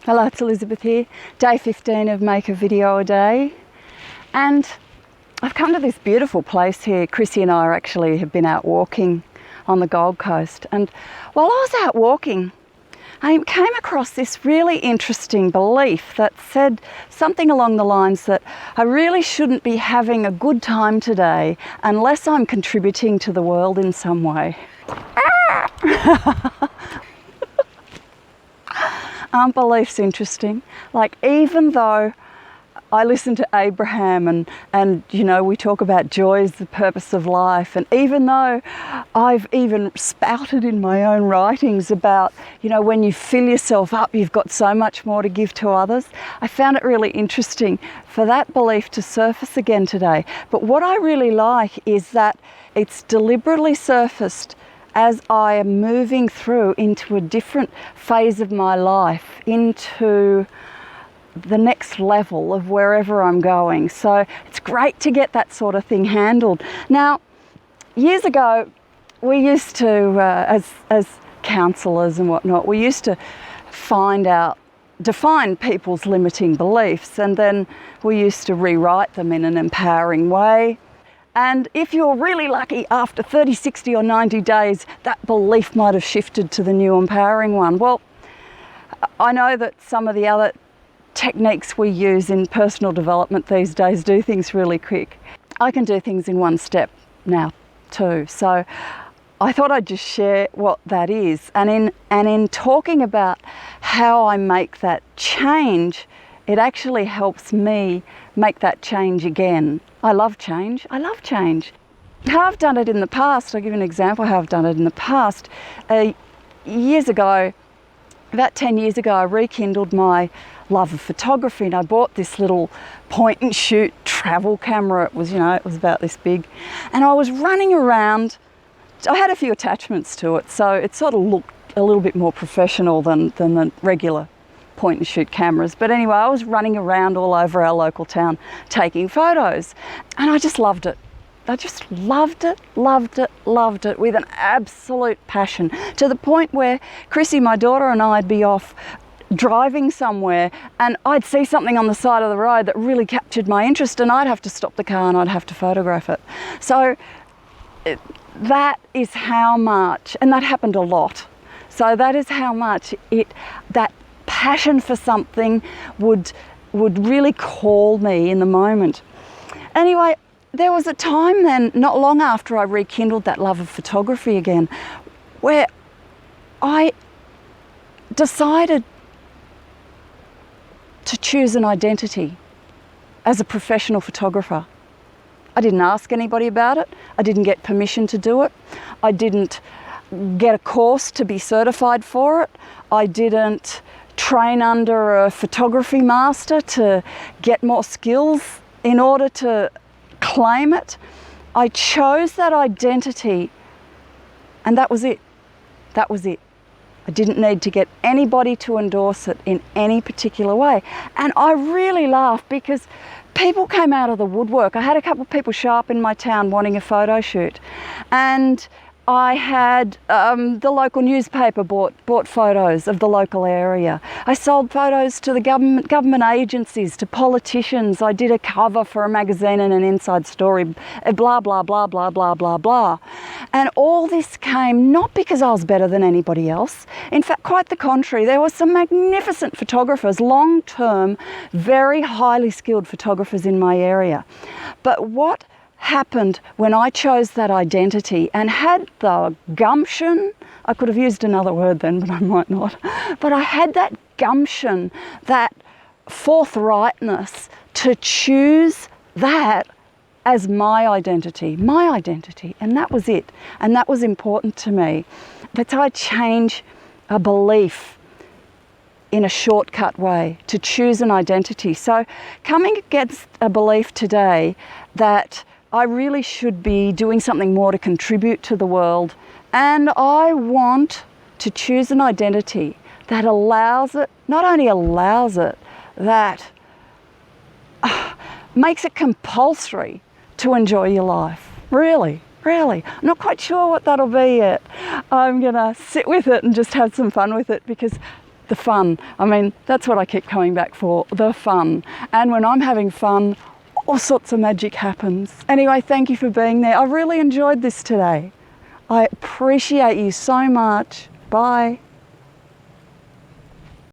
Hello, it's Elizabeth here. Day 15 of Make a Video a Day. And I've come to this beautiful place here. Chrissy and I have been out walking on the Gold Coast. And while I was out walking, I came across this really interesting belief that said something along the lines that I really shouldn't be having a good time today unless I'm contributing to the world in some way. Aren't beliefs interesting? Like, even though I listen to Abraham and you know, we talk about joy is the purpose of life, and even though I've even spouted in my own writings about, you know, when you fill yourself up, you've got so much more to give to others, I found it really interesting for that belief to surface again today. But what I really like is that it's deliberately surfaced as I am moving through into a different phase of my life, into the next level of wherever I'm going. So it's great to get that sort of thing handled. Now, years ago, we used to, as counsellors and whatnot, we used to define people's limiting beliefs, and then we used to rewrite them in an empowering way. And if you're really lucky, after 30, 60 or 90 days, that belief might have shifted to the new empowering one. Well, I know that some of the other techniques we use in personal development these days do things really quick. I can do things in one step now too. So I thought I'd just share what that is. And in talking about how I make that change, it actually helps me make that change again. I love change. I love change. How I've done it in the past, I'll give you an example how I've done it in the past. Years ago, about 10 years ago, I rekindled my love of photography, and I bought this little point and shoot travel camera. It was, it was about this big. And I was running around. I had a few attachments to it, so it sort of looked a little bit more professional than the regular point and shoot cameras. But anyway, I was running around all over our local town taking photos, and I just loved it. I just loved it with an absolute passion, to the point where Chrissy, my daughter, and I'd be off driving somewhere, and I'd see something on the side of the road that really captured my interest, and I'd have to stop the car and I'd have to photograph it. So that is how much, and that happened a lot. So that is how much that passion for something would really call me in the moment. Anyway, there was a time then, not long after I rekindled that love of photography again, where I decided to choose an identity as a professional photographer. I didn't ask anybody about it. I didn't get permission to do it. I didn't get a course to be certified for it. I didn't train under a photography master to get more skills in order to claim it. I chose that identity, and that was it. That was it. I didn't need to get anybody to endorse it in any particular way. And I really laughed because people came out of the woodwork. I had a couple of people show up in my town wanting a photo shoot, and I had the local newspaper bought photos of the local area. I sold photos to the government agencies, to politicians. I did a cover for a magazine and an inside story, blah, blah, blah, blah, blah, blah, blah. And all this came not because I was better than anybody else. In fact, quite the contrary. There were some magnificent photographers, long-term, very highly skilled photographers in my area. But what happened when I chose that identity and had the gumption, I could have used another word then, but I might not, but I had that gumption, that forthrightness to choose that as my identity, and that was it. And that was important to me. That's how I change a belief in a shortcut way, to choose an identity. So coming against a belief today that I really should be doing something more to contribute to the world, and I want to choose an identity that allows it, not only allows it, that makes it compulsory to enjoy your life. Really. I'm not quite sure what that'll be yet. I'm gonna sit with it and just have some fun with it, because the fun. I mean, that's what I keep coming back for, the fun. And when I'm having fun, all sorts of magic happens. Anyway, thank you for being there. I really enjoyed this today. I appreciate you so much. Bye.